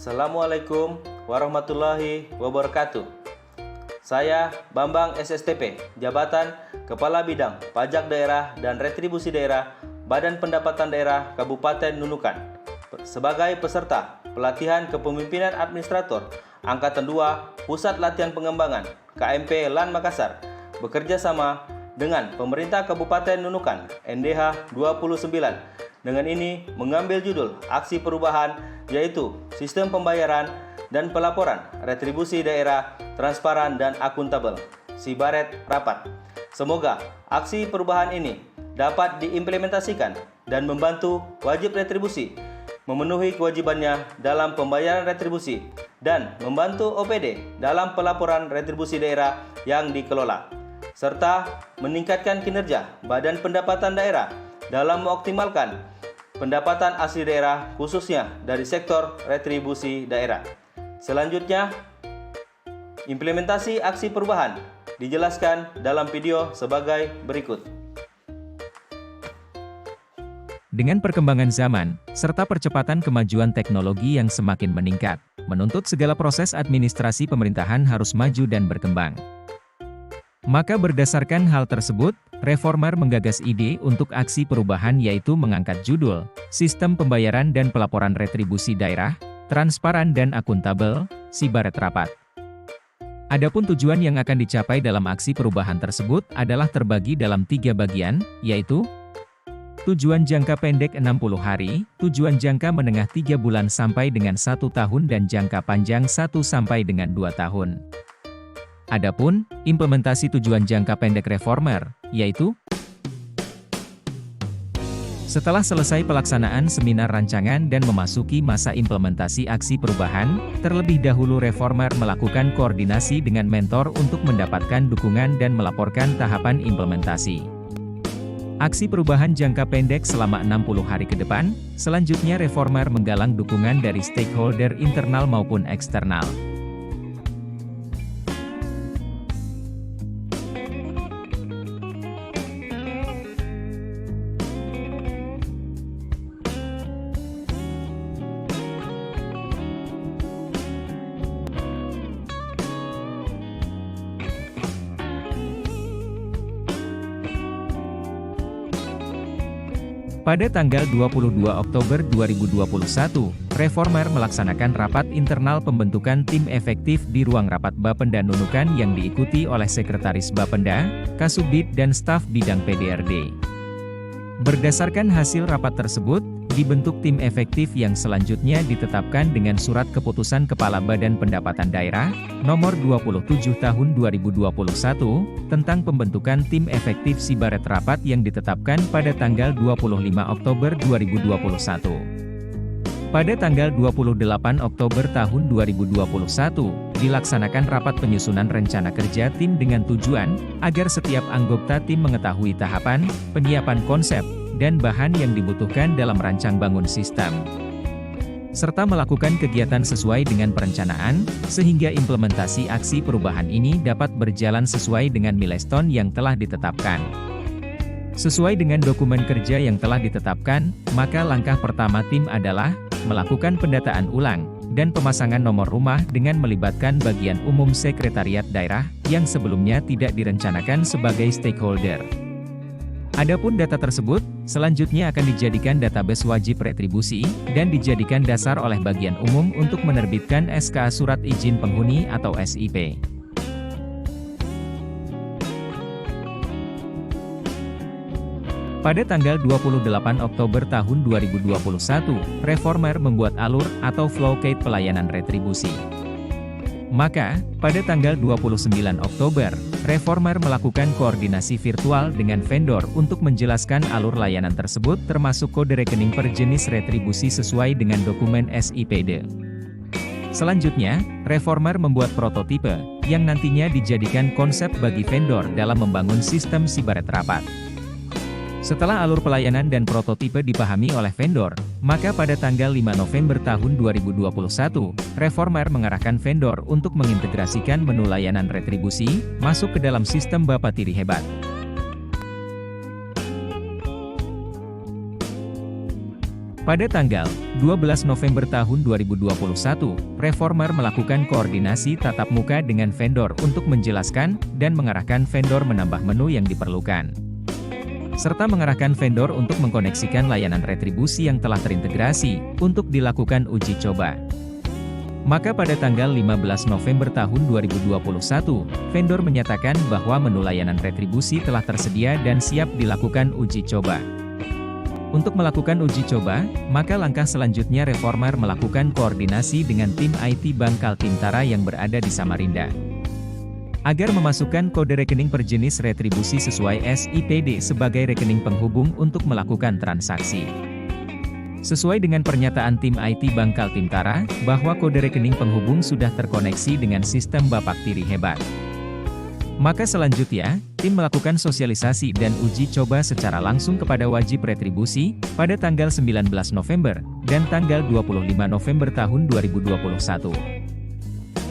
Assalamualaikum warahmatullahi wabarakatuh. Saya Bambang SSTP, Jabatan Kepala Bidang Pajak Daerah dan Retribusi Daerah, Badan Pendapatan Daerah Kabupaten Nunukan, sebagai peserta pelatihan kepemimpinan administrator Angkatan 2 Pusat Latihan Pengembangan KMP LAN Makassar, bekerja sama dengan pemerintah Kabupaten Nunukan NDH 29. Dengan ini mengambil judul aksi perubahan, yaitu sistem pembayaran dan pelaporan retribusi daerah transparan dan akuntabel, Sibaret rapat. Semoga aksi perubahan ini dapat diimplementasikan dan membantu wajib retribusi memenuhi kewajibannya dalam pembayaran retribusi dan membantu OPD dalam pelaporan retribusi daerah yang dikelola, serta meningkatkan kinerja Badan Pendapatan Daerah dalam mengoptimalkan pendapatan asli daerah, khususnya dari sektor retribusi daerah. Selanjutnya, implementasi aksi perubahan dijelaskan dalam video sebagai berikut. Dengan perkembangan zaman, serta percepatan kemajuan teknologi yang semakin meningkat, menuntut segala proses administrasi pemerintahan harus maju dan berkembang. Maka berdasarkan hal tersebut, Reformer menggagas ide untuk aksi perubahan, yaitu mengangkat judul, Sistem Pembayaran dan Pelaporan Retribusi Daerah, Transparan dan Akuntabel, Sibaret Rapat. Adapun tujuan yang akan dicapai dalam aksi perubahan tersebut adalah terbagi dalam 3 bagian, yaitu tujuan jangka pendek 60 hari, tujuan jangka menengah 3 bulan sampai dengan 1 tahun dan jangka panjang 1 sampai dengan 2 tahun. Adapun implementasi tujuan jangka pendek Reformer, yaitu setelah selesai pelaksanaan seminar rancangan dan memasuki masa implementasi aksi perubahan, terlebih dahulu Reformer melakukan koordinasi dengan mentor untuk mendapatkan dukungan dan melaporkan tahapan implementasi aksi perubahan jangka pendek selama 60 hari ke depan. Selanjutnya Reformer menggalang dukungan dari stakeholder internal maupun eksternal. Pada tanggal 22 Oktober 2021, Reformer melaksanakan rapat internal pembentukan tim efektif di ruang rapat Bapenda Nunukan yang diikuti oleh Sekretaris Bapenda, Kasubdit dan staf bidang PDRD. Berdasarkan hasil rapat tersebut, dibentuk tim efektif yang selanjutnya ditetapkan dengan Surat Keputusan Kepala Badan Pendapatan Daerah, Nomor 27 Tahun 2021, tentang pembentukan tim efektif Sibaret Rapat yang ditetapkan pada tanggal 25 Oktober 2021. Pada tanggal 28 Oktober tahun 2021, dilaksanakan rapat penyusunan rencana kerja tim dengan tujuan agar setiap anggota tim mengetahui tahapan, penyiapan konsep, dan bahan yang dibutuhkan dalam rancang bangun sistem, serta melakukan kegiatan sesuai dengan perencanaan, sehingga implementasi aksi perubahan ini dapat berjalan sesuai dengan milestone yang telah ditetapkan. Sesuai dengan dokumen kerja yang telah ditetapkan, maka langkah pertama tim adalah melakukan pendataan ulang dan pemasangan nomor rumah dengan melibatkan bagian umum sekretariat daerah yang sebelumnya tidak direncanakan sebagai stakeholder. Adapun data tersebut selanjutnya akan dijadikan database wajib retribusi dan dijadikan dasar oleh bagian umum untuk menerbitkan SK Surat Izin Penghuni atau SIP. Pada tanggal 28 Oktober tahun 2021, Reformer membuat alur atau flowchart pelayanan retribusi. Maka, pada tanggal 29 Oktober, Reformer melakukan koordinasi virtual dengan vendor untuk menjelaskan alur layanan tersebut termasuk kode rekening per jenis retribusi sesuai dengan dokumen SIPD. Selanjutnya, Reformer membuat prototipe, yang nantinya dijadikan konsep bagi vendor dalam membangun sistem Sibaret Rapat. Setelah alur pelayanan dan prototipe dipahami oleh vendor, maka pada tanggal 5 November tahun 2021, Reformer mengarahkan vendor untuk mengintegrasikan menu layanan retribusi masuk ke dalam sistem Bapatiri Hebat. Pada tanggal 12 November tahun 2021, Reformer melakukan koordinasi tatap muka dengan vendor untuk menjelaskan dan mengarahkan vendor menambah menu yang diperlukan, serta mengarahkan vendor untuk mengkoneksikan layanan retribusi yang telah terintegrasi untuk dilakukan uji coba. Maka pada tanggal 15 November tahun 2021, vendor menyatakan bahwa menu layanan retribusi telah tersedia dan siap dilakukan uji coba. Untuk melakukan uji coba, maka langkah selanjutnya Reformer melakukan koordinasi dengan tim IT Bank Kaltim-Tara yang berada di Samarinda, agar memasukkan kode rekening per jenis retribusi sesuai SIPD sebagai rekening penghubung untuk melakukan transaksi. Sesuai dengan pernyataan tim IT Bank Kaltim-Tara, bahwa kode rekening penghubung sudah terkoneksi dengan sistem Bapak Tiri Hebat. Maka selanjutnya, tim melakukan sosialisasi dan uji coba secara langsung kepada wajib retribusi, pada tanggal 19 November, dan tanggal 25 November tahun 2021.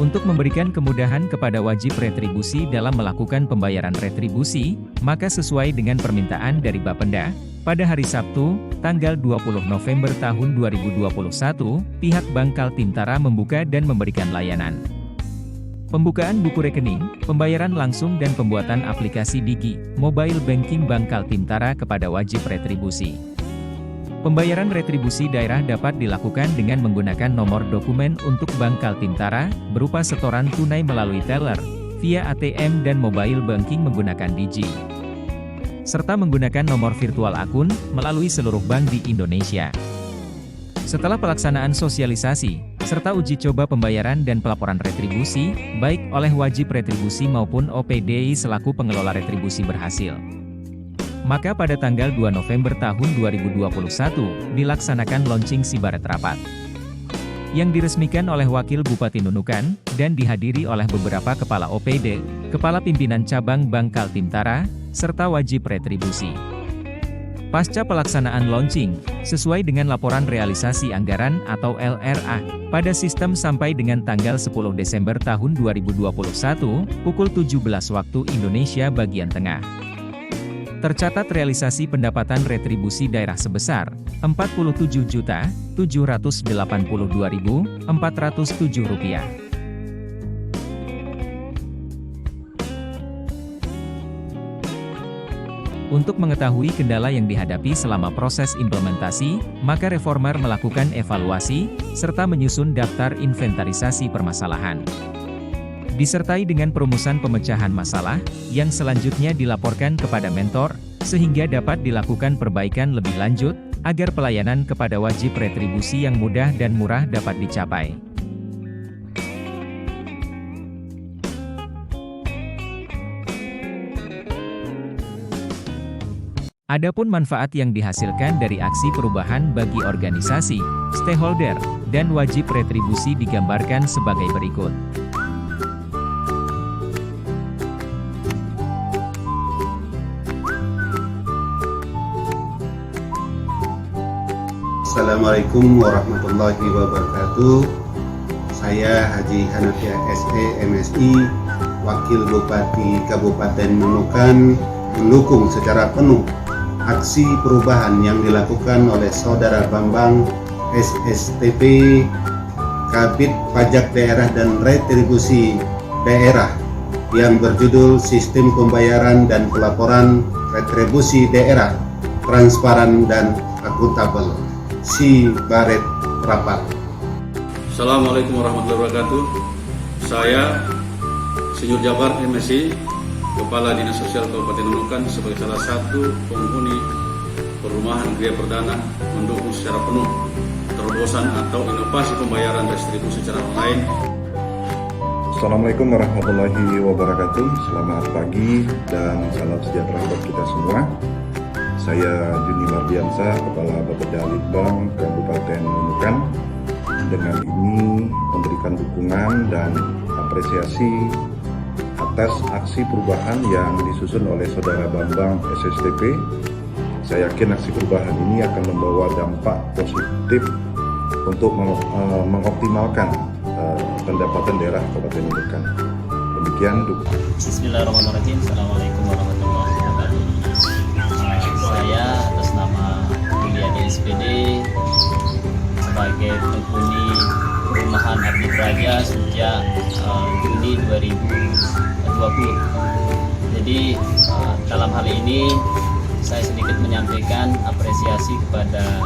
Untuk memberikan kemudahan kepada wajib retribusi dalam melakukan pembayaran retribusi, maka sesuai dengan permintaan dari Bapenda, pada hari Sabtu, tanggal 20 November tahun 2021, pihak Bank Kaltim-Tara membuka dan memberikan layanan pembukaan buku rekening, pembayaran langsung dan pembuatan aplikasi Digi, Mobile Banking Bank Kaltim-Tara kepada wajib retribusi. Pembayaran retribusi daerah dapat dilakukan dengan menggunakan nomor dokumen untuk Bank Kaltim-Tara, berupa setoran tunai melalui teller, via ATM dan mobile banking menggunakan Digi, serta menggunakan nomor virtual akun, melalui seluruh bank di Indonesia. Setelah pelaksanaan sosialisasi, serta uji coba pembayaran dan pelaporan retribusi, baik oleh wajib retribusi maupun OPDI selaku pengelola retribusi berhasil, maka pada tanggal 2 November tahun 2021, dilaksanakan launching Sibaret Rapat, yang diresmikan oleh Wakil Bupati Nunukan, dan dihadiri oleh beberapa Kepala OPD, Kepala Pimpinan Cabang Bank Kaltim-Tara, serta wajib retribusi. Pasca pelaksanaan launching, sesuai dengan laporan realisasi anggaran atau LRA, pada sistem sampai dengan tanggal 10 Desember tahun 2021, pukul 17 waktu Indonesia bagian tengah, tercatat realisasi pendapatan retribusi daerah sebesar Rp47.782.407. Untuk mengetahui kendala yang dihadapi selama proses implementasi, maka Reformer melakukan evaluasi, serta menyusun daftar inventarisasi permasalahan, disertai dengan perumusan pemecahan masalah, yang selanjutnya dilaporkan kepada mentor, sehingga dapat dilakukan perbaikan lebih lanjut, agar pelayanan kepada wajib retribusi yang mudah dan murah dapat dicapai. Adapun manfaat yang dihasilkan dari aksi perubahan bagi organisasi, stakeholder, dan wajib retribusi digambarkan sebagai berikut. Assalamualaikum warahmatullahi wabarakatuh. Saya Haji Hanafiah SE MSI, Wakil Bupati Kabupaten Nunukan, mendukung secara penuh aksi perubahan yang dilakukan oleh Saudara Bambang SSTP, Kabid Pajak Daerah dan Retribusi Daerah, yang berjudul Sistem Pembayaran dan Pelaporan Retribusi Daerah Transparan dan Akuntabel. Sibaret Rapat. Assalamualaikum warahmatullahi wabarakatuh. Saya Insinyur Jabar MSI, Kepala Dinas Sosial Kabupaten Nunukan, sebagai salah satu penghuni perumahan Gria Perdana, mendukung secara penuh terobosan atau inovasi pembayaran retribusi secara online. Assalamualaikum warahmatullahi wabarakatuh. Selamat pagi dan salam sejahtera buat kita semua. Saya Juni Mardiansa, Kepala Bapeda Litbang Kabupaten Nunukan. Dengan ini memberikan dukungan dan apresiasi atas aksi perubahan yang disusun oleh Saudara Bambang SSTP. Saya yakin aksi perubahan ini akan membawa dampak positif untuk mengoptimalkan pendapatan daerah Kabupaten Nunukan. Demikian. Bismillahirrahmanirrahim. Assalamualaikum warahmatullahi wabarakatuh. Saya atas nama Mulyadi SPD sebagai penghuni perumahan Abdi Praja sejak Juni 2020. Jadi dalam hal ini saya sedikit menyampaikan apresiasi kepada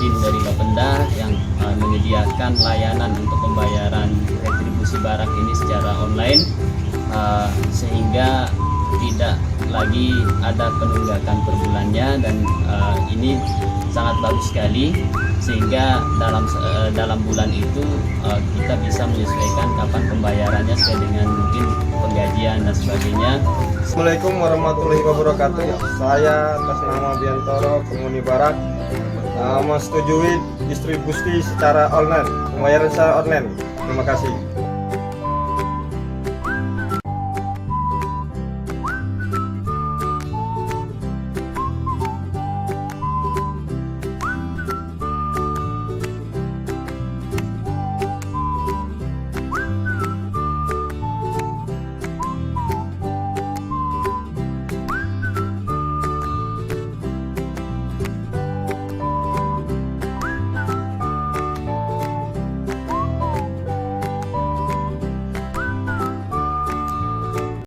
tim dari Bapenda yang menyediakan layanan untuk pembayaran retribusi barak ini secara online, sehingga tidak lagi ada penunggakan per bulannya, dan ini sangat bagus sekali, sehingga dalam bulan itu kita bisa menyesuaikan kapan pembayarannya sesuai dengan mungkin penggajian dan sebagainya. Assalamualaikum warahmatullahi wabarakatuh. Saya atas nama Biantoro, penghuni barak, menyetujui distribusi secara online, pembayaran secara online. Terima kasih.